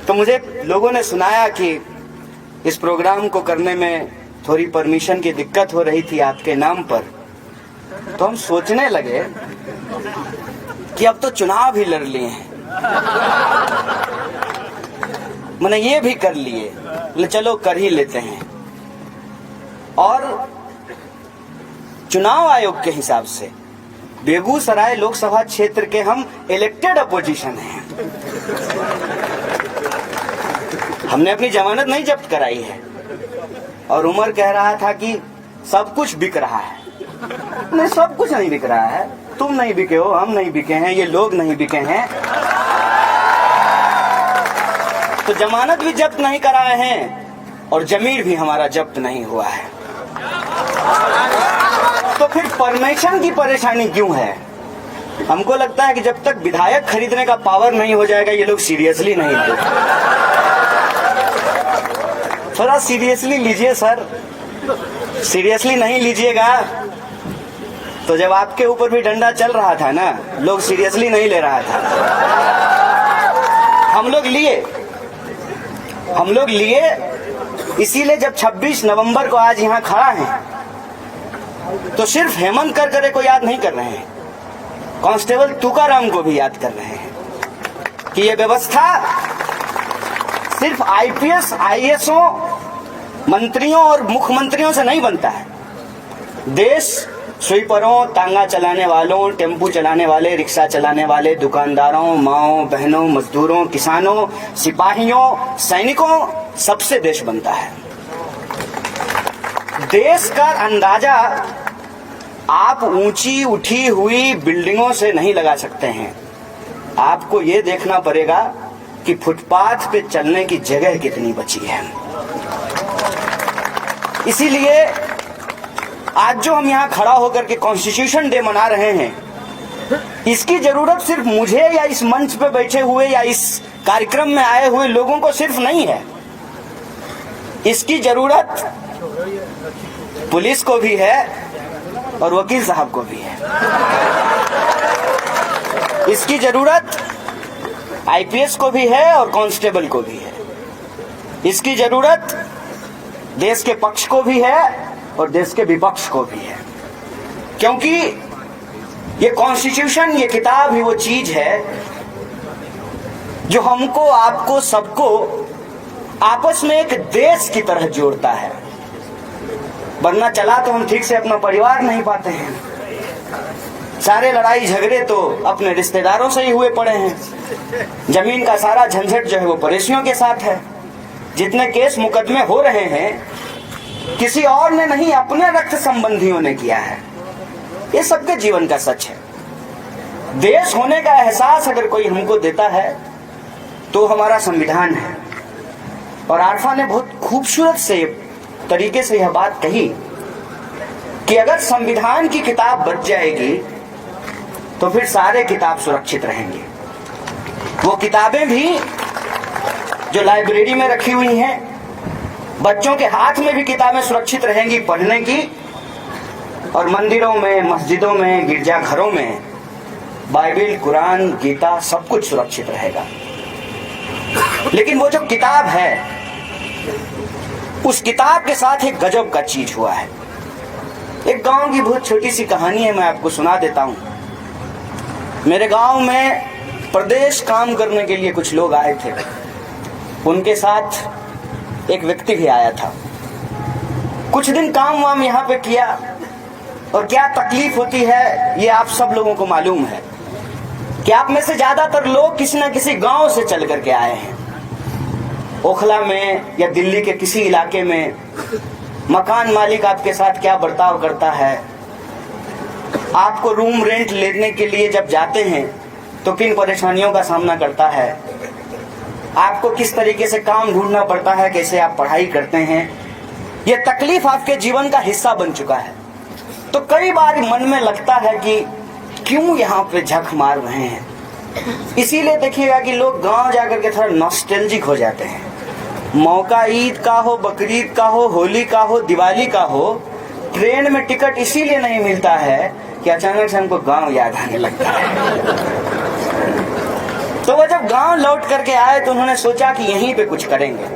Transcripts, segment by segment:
तो मुझे लोगों ने सुनाया कि इस प्रोग्राम को करने में थोड़ी परमिशन की दिक्कत हो रही थी आपके नाम पर। तो हम सोचने लगे कि अब तो चुनाव ही लड़ लिए हैं, मैंने ये भी कर लिए, चलो कर ही लेते हैं। और चुनाव आयोग के हिसाब से बेगूसराय लोकसभा क्षेत्र के हम इलेक्टेड अपोजिशन हैं। हमने अपनी जमानत नहीं जब्त कराई है। और उमर कह रहा था कि सब कुछ बिक रहा है। नहीं, सब कुछ नहीं बिक रहा है। तुम नहीं बिके हो, हम नहीं बिके हैं, ये लोग नहीं बिके हैं। तो जमानत भी जब्त नहीं कराए हैं और जमीन भी हमारा जब्त नहीं हुआ है। तो फिर परमिशन की परेशानी क्यों है? हमको लगता है कि जब तक विधायक खरीदने का पावर नहीं हो जाएगा ये लोग सीरियसली नहीं लेते। थोड़ा सीरियसली लीजिए सर, सीरियसली नहीं लीजिएगा तो जब आपके ऊपर भी डंडा चल रहा था ना, लोग सीरियसली नहीं ले रहा था। हम लोग लिए इसीलिए जब 26 नवंबर को आज यहां खड़ा हैं तो सिर्फ हेमंत करकरे को याद नहीं कर रहे हैं, कांस्टेबल तुकाराम को भी याद कर रहे हैं कि ये व्यवस्था सिर्फ आईपीएस आईएएसओ मंत्रियों और मुख्यमंत्रियों से नहीं बनता है। देश स्वीपरों, तांगा चलाने वालों, टेम्पू चलाने वाले, रिक्शा चलाने वाले, दुकानदारों, माओ बहनों, मजदूरों, किसानों, सिपाहियों, सैनिकों, सबसे देश बनता है। देश का अंदाजा आप ऊंची उठी हुई बिल्डिंगों से नहीं लगा सकते हैं। आपको ये देखना पड़ेगा कि फुटपाथ पे चलने की जगह कितनी बची है। इसीलिए आज जो हम यहां खड़ा होकर के कॉन्स्टिट्यूशन डे मना रहे हैं, इसकी जरूरत सिर्फ मुझे या इस मंच पे बैठे हुए या इस कार्यक्रम में आए हुए लोगों को सिर्फ नहीं है। इसकी जरूरत पुलिस को भी है और वकील साहब को भी है। इसकी जरूरत आईपीएस को भी है और कांस्टेबल को भी है। इसकी जरूरत देश के पक्ष को भी है और देश के विपक्ष को भी है, क्योंकि ये कॉन्स्टिट्यूशन, ये किताब ही वो चीज है जो हमको, आपको, सबको आपस में एक देश की तरह जोड़ता है। वरना चला तो हम ठीक से अपना परिवार नहीं पाते हैं। सारे लड़ाई झगड़े तो अपने रिश्तेदारों से ही हुए पड़े हैं। जमीन का सारा झंझट जो है वो पड़ोसियों के साथ है। जितने केस मुकदमे हो रहे हैं किसी और ने नहीं, अपने रक्त संबंधियों ने किया है। ये सबके जीवन का सच है। देश होने का एहसास अगर कोई हमको देता है तो हमारा संविधान है। और आरफा ने बहुत खूबसूरत से तरीके से यह बात कही कि अगर संविधान की किताब बच जाएगी तो फिर सारे किताब सुरक्षित रहेंगे। वो किताबें भी जो लाइब्रेरी में रखी हुई हैं, बच्चों के हाथ में भी किताबें सुरक्षित रहेंगी पढ़ने की। और मंदिरों में, मस्जिदों में, गिरजाघरों में बाइबिल, कुरान, गीता सब कुछ सुरक्षित रहेगा। लेकिन वो जो किताब है, उस किताब के साथ एक गजब का चीज हुआ है। एक गांव की बहुत छोटी सी कहानी है, मैं आपको सुना देता हूं। मेरे गांव में प्रदेश काम करने के लिए कुछ लोग आए थे। उनके साथ एक व्यक्ति भी आया था। कुछ दिन काम वाम यहाँ पे किया और क्या तकलीफ होती है ये आप सब लोगों को मालूम है कि आप में से ज्यादातर लोग किसी न किसी गांव से चल करके आए हैं। ओखला में या दिल्ली के किसी इलाके में मकान मालिक आपके साथ क्या बर्ताव करता है, आपको रूम रेंट लेने के लिए जब जाते हैं तो किन परेशानियों का सामना करता है, आपको किस तरीके से काम ढूंढना पड़ता है, कैसे आप पढ़ाई करते हैं, ये तकलीफ आपके जीवन का हिस्सा बन चुका है। तो कई बार मन में लगता है कि क्यों यहाँ पे झक मार रहे हैं। इसीलिए देखिएगा कि लोग गांव जाकर के थोड़ा नॉस्टैल्जिक हो जाते हैं। मौका ईद का हो, बकरीद का हो, होली का हो, दिवाली का हो, ट्रेन में टिकट इसीलिए नहीं मिलता है कि अचानक से हमको गांव याद आने लगता है। तो वो जो जब गांव लौट करके आए तो उन्होंने सोचा कि यहीं पे कुछ करेंगे,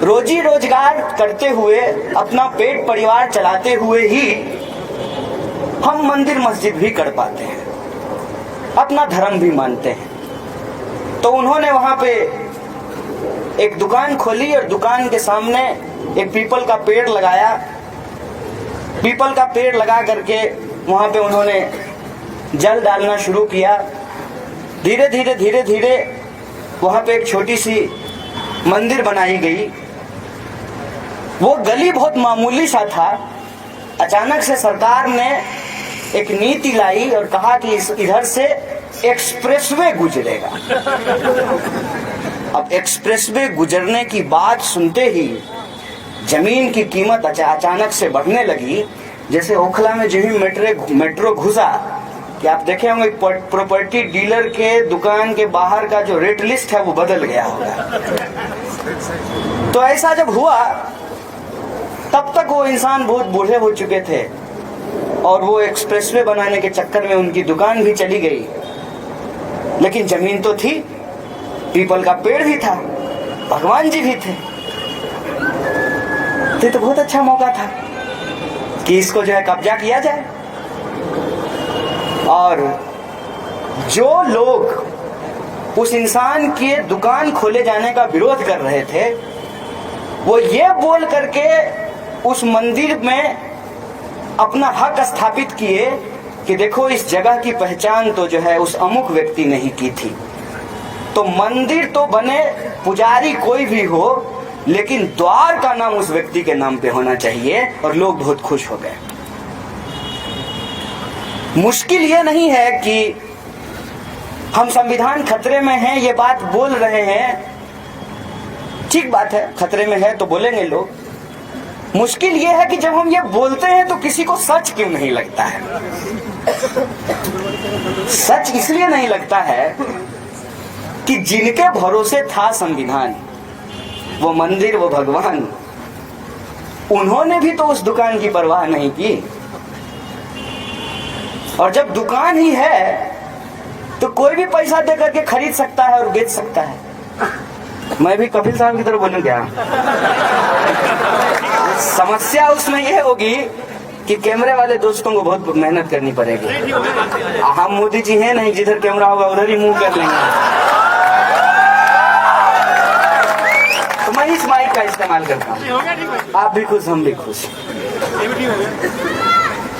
रोजी रोजगार करते हुए, अपना पेट परिवार चलाते हुए ही हम मंदिर मस्जिद भी कर पाते हैं, अपना धर्म भी मानते हैं। तो उन्होंने वहां पे एक दुकान खोली और दुकान के सामने एक पीपल का पेड़ लगाया। पीपल का पेड़ लगा करके वहां पे उन्होंने जल डालना शुरू किया। धीरे धीरे वहां पे एक छोटी सी मंदिर बनाई गई। वो गली बहुत मामूली सा था। अचानक से सरकार ने एक नीति लाई और कहा कि इधर से एक्सप्रेसवे गुजरेगा। अब एक्सप्रेसवे गुजरने की बात सुनते ही जमीन की कीमत अचानक से बढ़ने लगी। जैसे ओखला में जो ही मेट्रो घुसा कि आप देखे होंगे प्रॉपर्टी डीलर के दुकान के बाहर का जो रेट लिस्ट है वो बदल गया होगा। तो ऐसा जब हुआ तब तक वो इंसान बहुत बूढ़े हो चुके थे और वो एक्सप्रेसवे बनाने के चक्कर में उनकी दुकान भी चली गई, लेकिन जमीन तो थी, पीपल का पेड़ भी था, भगवान जी भी थे। तो बहुत अच्छा मौका था कि इसको जो है कब्जा किया जाए। और जो लोग उस इंसान के दुकान खोले जाने का विरोध कर रहे थे वो ये बोल करके उस मंदिर में अपना हक स्थापित किए कि देखो इस जगह की पहचान तो जो है उस अमुक व्यक्ति ने ही की थी। तो मंदिर तो बने, पुजारी कोई भी हो, लेकिन द्वार का नाम उस व्यक्ति के नाम पे होना चाहिए। और लोग बहुत खुश हो गए। मुश्किल ये नहीं है कि हम संविधान खतरे में है ये बात बोल रहे हैं, ठीक बात है, खतरे में है तो बोलेंगे लोग। मुश्किल ये है कि जब हम ये बोलते हैं तो किसी को सच क्यों नहीं लगता है। सच इसलिए नहीं लगता है कि जिनके भरोसे था संविधान, वो मंदिर, वो भगवान, उन्होंने भी तो उस दुकान की परवाह नहीं की। और जब दुकान ही है तो कोई भी पैसा दे करके खरीद सकता है और बेच सकता है। मैं भी कपिल साहब की तरह बोलूं क्या? समस्या उसमें यह होगी कि कैमरे वाले दोस्तों को बहुत मेहनत करनी पड़ेगी। हम मोदी जी हैं नहीं, जिधर कैमरा होगा उधर ही मुंह कर लेंगे। तो मैं इस माइक का इस्तेमाल करता हूँ। आप भी खुश, हम भी खुश।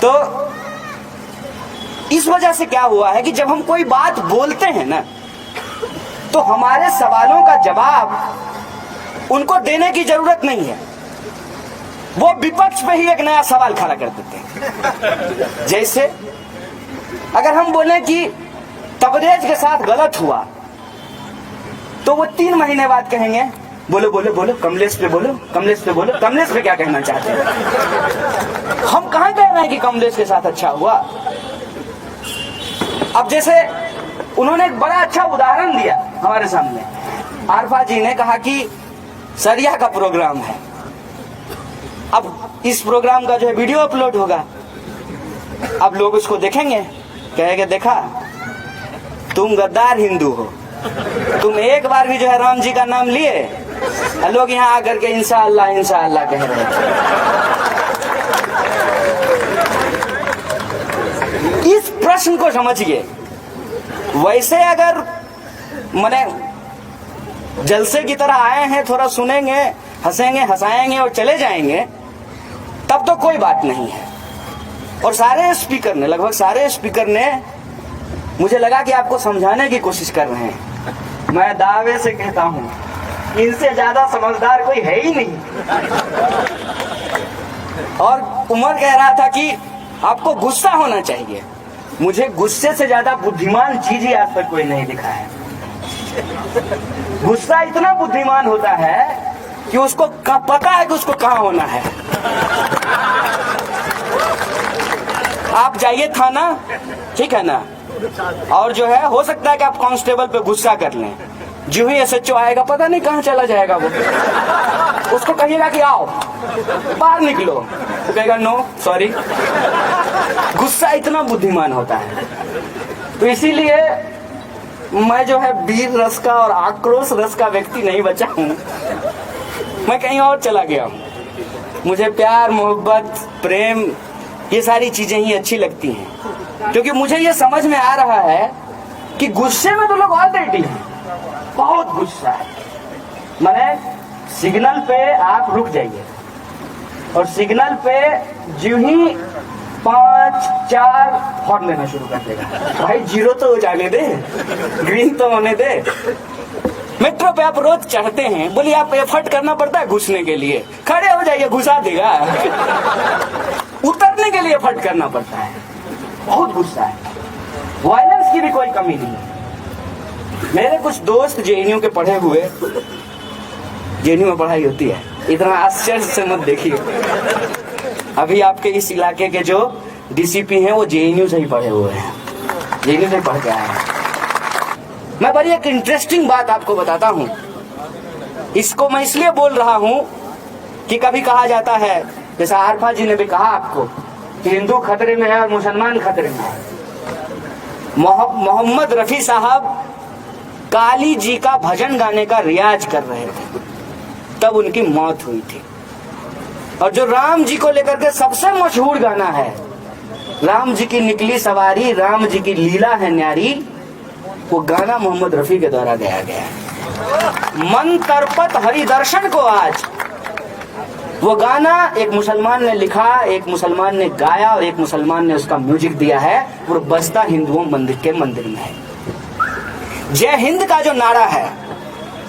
तो इस वजह से क्या हुआ है कि जब हम कोई बात बोलते हैं ना तो हमारे सवालों का जवाब उनको देने की जरूरत नहीं है, वो विपक्ष पे ही एक नया सवाल खड़ा कर देते हैं। जैसे अगर हम बोले कि तबरेज के साथ गलत हुआ तो वो 3 महीने बाद कहेंगे बोलो बोलो बोलो कमलेश पे बोलो, कमलेश पे बोलो। कमलेश पे क्या कहना चाहते हैं? हम कहां कह रहे हैं कि कमलेश के साथ अच्छा हुआ। अब जैसे उन्होंने एक बड़ा अच्छा उदाहरण दिया हमारे सामने। आरफा जी ने कहा कि सरिया का प्रोग्राम है, अब इस प्रोग्राम का जो है वीडियो अपलोड होगा। अब लोग उसको देखेंगे, कहेंगे देखा तुम गद्दार हिंदू हो, तुम एक बार भी जो है राम जी का नाम लिए, लोग यहाँ आकर के इंशाअल्लाह इंशाअल्लाह कह रहे हैं। इस प्रश्न को समझिए। वैसे अगर माने जलसे की तरह आए हैं, थोड़ा सुनेंगे, हंसेंगे, हंसाएंगे और चले जाएंगे, तब तो कोई बात नहीं है। और सारे स्पीकर ने, लगभग सारे स्पीकर ने, मुझे लगा कि आपको समझाने की कोशिश कर रहे हैं। मैं दावे से कहता हूं इनसे ज्यादा समझदार कोई है ही नहीं। और उमर कह रहा था कि आपको गुस्सा होना चाहिए। मुझे गुस्से से ज्यादा बुद्धिमान चीज ही आज तक कोई नहीं दिखा है। गुस्सा इतना बुद्धिमान होता है कि उसको पता है कि उसको कहां होना है। आप जाइए थाना, ठीक है ना, और जो है हो सकता है कि आप कांस्टेबल पे गुस्सा कर लें, जो ही एसएचओ आएगा पता नहीं कहां चला जाएगा वो। उसको कहिएगा कि आओ बाहर निकलो, तो कहेगा नो सॉरी। गुस्सा इतना बुद्धिमान होता है। तो इसीलिए मैं जो है वीर रस का और आक्रोश रस का व्यक्ति नहीं बचा हूं, मैं कहीं और चला गया हूं। मुझे प्यार, मोहब्बत, प्रेम, ये सारी चीजें ही अच्छी लगती हैं, क्योंकि मुझे ये समझ में आ रहा है कि गुस्से में तो लोग ऑलरेडी हैं, बहुत गुस्सा है। माने सिग्नल पे आप रुक जाइए और सिग्नल पे जो ही 5, 4 हॉर्न देना शुरू कर देगा। भाई 0 तो जाने दे, ग्रीन तो होने दे। मेट्रो पे आप रोज चढ़ते हैं, बोलिए आप एफर्ट करना पड़ता है घुसने के लिए, खड़े हो जाइए घुसा देगा। उतरने के लिए एफर्ट करना पड़ता है, बहुत गुस्सा है। वायलेंस की भी कोई कमी नहीं है। मेरे कुछ दोस्त जेएनयू के पढ़े हुए, जेएनयू में पढ़ाई होती है, इतना आश्चर्य से मत देखिए। अभी आपके इस इलाके के जो डीसीपी हैं वो जेएनयू से ही पढ़े हुए हैं, जेएनयू से पढ़ के आए हैं। मैं बड़ी एक इंटरेस्टिंग बात आपको बताता हूं। इसको मैं इसलिए बोल रहा हूं कि कभी कहा जाता है, जैसा आरफा जी ने भी कहा आपको, कि हिंदू खतरे में है और मुसलमान खतरे में है। मोहम्मद रफी साहब काली जी का भजन गाने का रियाज कर रहे थे, तब उनकी मौत हुई थी। और जो राम जी को लेकर के सबसे मशहूर गाना है, राम जी की निकली सवारी, राम जी की लीला है न्यारी, वो गाना मोहम्मद रफी के द्वारा गाया गया है। मन तरपत हरि दर्शन को आज, वो गाना एक मुसलमान ने लिखा, एक मुसलमान ने गाया और एक मुसलमान ने उसका म्यूजिक दिया है, और बजता हिंदुओं के मंदिर में है। जय हिंद का जो नारा है,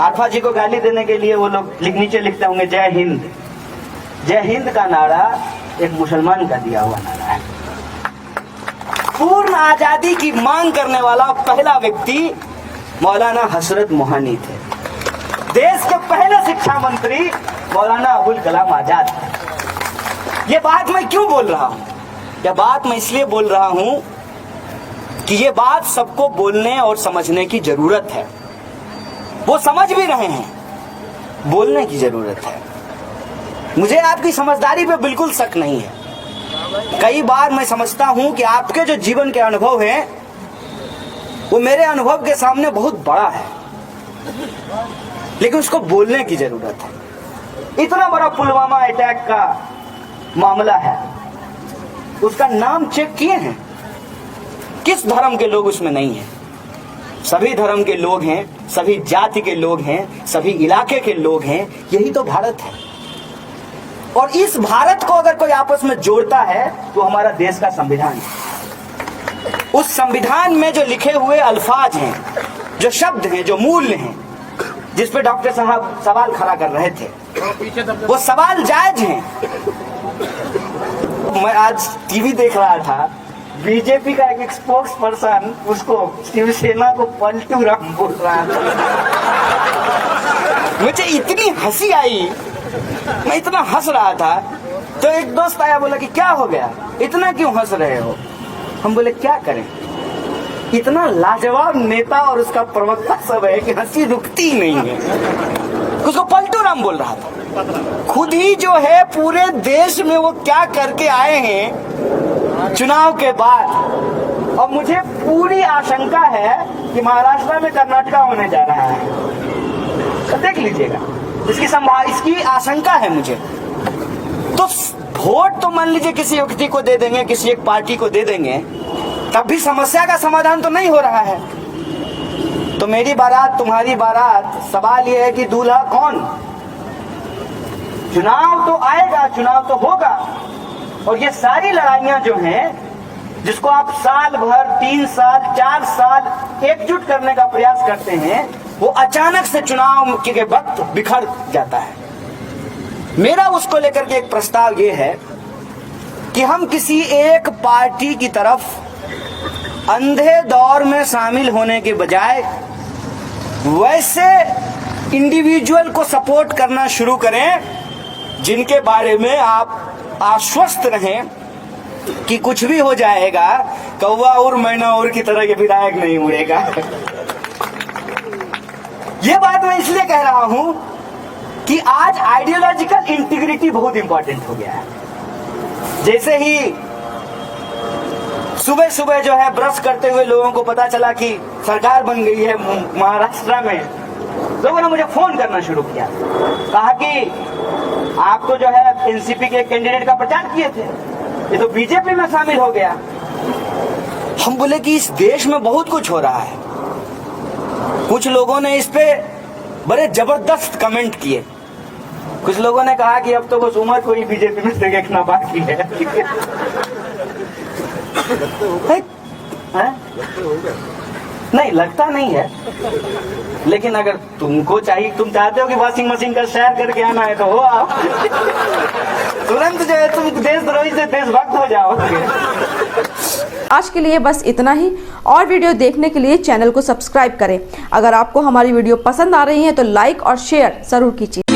आरफा जी को गाली देने के लिए वो लोग नीचे लिखते होंगे जय हिंद। जय हिंद का नारा एक मुसलमान का दिया हुआ नारा है। पूर्ण आजादी की मांग करने वाला पहला व्यक्ति मौलाना हसरत मोहानी थे। देश के पहले शिक्षा मंत्री मौलाना अबुल कलाम आजाद थे। ये बात मैं क्यों बोल रहा हूं? यह बात मैं इसलिए बोल रहा हूं कि ये बात सबको बोलने और समझने की जरूरत है। वो समझ भी रहे हैं, बोलने की जरूरत है। मुझे आपकी समझदारी पे बिल्कुल शक नहीं है। कई बार मैं समझता हूं कि आपके जो जीवन के अनुभव हैं वो मेरे अनुभव के सामने बहुत बड़ा है, लेकिन उसको बोलने की जरूरत है। इतना बड़ा पुलवामा अटैक का मामला है, उसका नाम चेक किए हैं? किस धर्म के लोग उसमें नहीं हैं? सभी धर्म के लोग हैं, सभी जाति के लोग हैं, सभी इलाके के लोग हैं। यही तो भारत है। और इस भारत को अगर कोई आपस में जोड़ता है तो हमारा देश का संविधान है। उस संविधान में जो लिखे हुए अल्फाज हैं, जो शब्द हैं, जो मूल्य हैं, जिस पे डॉक्टर साहब सवाल खड़ा कर रहे थे, वो सवाल जायज हैं। मैं आज टीवी देख रहा था, बीजेपी का एक स्पोक्स पर्सन उसको शिवसेना को पलटू राम बोल रहा था। मुझे इतनी हंसी आई, मैं इतना हंस रहा था, तो एक दोस्त आया, बोला कि क्या हो गया, इतना क्यों हंस रहे हो? हम बोले क्या करें, इतना लाजवाब नेता और उसका प्रवक्ता सब है कि हंसी रुकती ही नहीं है। उसको पलटू राम बोल रहा था। खुद ही जो है पूरे देश में वो क्या करके आए हैं चुनाव के बाद, और मुझे पूरी आशंका है कि महाराष्ट्र में कर्नाटक होने जा रहा है। तो देख लीजिएगा, इसकी आशंका है मुझे। तो वोट तो मान लीजिए किसी व्यक्ति को दे देंगे, किसी एक पार्टी को दे देंगे, तब भी समस्या का समाधान तो नहीं हो रहा है। तो मेरी बारात तुम्हारी बारात, सवाल यह है कि दूल्हा कौन? चुनाव तो आएगा, चुनाव तो होगा, और ये सारी लड़ाइयां जो हैं, जिसको आप साल भर, 3 साल, 4 साल एकजुट करने का प्रयास करते हैं, वो अचानक से चुनाव के वक्त बिखर जाता है। मेरा उसको लेकर के एक प्रस्ताव ये है कि हम किसी एक पार्टी की तरफ अंधे दौर में शामिल होने के बजाय वैसे इंडिविजुअल को सपोर्ट करना शुरू करें जिनके बारे में आप आश्वस्त रहें कि कुछ भी हो जाएगा, कौवा और मैना और की तरह के विधायक नहीं उड़ेगा। ये बात मैं इसलिए कह रहा हूं कि आज आइडियोलॉजिकल इंटीग्रिटी बहुत इंपॉर्टेंट हो गया है। जैसे ही सुबह सुबह जो है ब्रश करते हुए लोगों को पता चला कि सरकार बन गई है महाराष्ट्र में, लोगों ने मुझे फोन करना शुरू किया, कहा कि आप तो जो है एनसीपी के कैंडिडेट का प्रचार किए थे, ये तो बीजेपी में शामिल हो गया। हम बोले कि इस देश में बहुत कुछ हो रहा है। कुछ लोगों ने इस पे बड़े जबरदस्त कमेंट किए। कुछ लोगों ने कहा कि अब तो बस उमर को ही बीजेपी में से देखना बाकी है। नहीं, लगता नहीं है, लेकिन अगर तुमको चाहिए, तुम चाहते हो कि वॉशिंग मशीन का शेयर करके आना है तो हो आओ। तुरंत जो है तुम देशद्रोही से देशभक्त हो जाओगे। आज के लिए बस इतना ही। और वीडियो देखने के लिए चैनल को सब्सक्राइब करें। अगर आपको हमारी वीडियो पसंद आ रही है तो लाइक और शेयर जरूर कीजिए।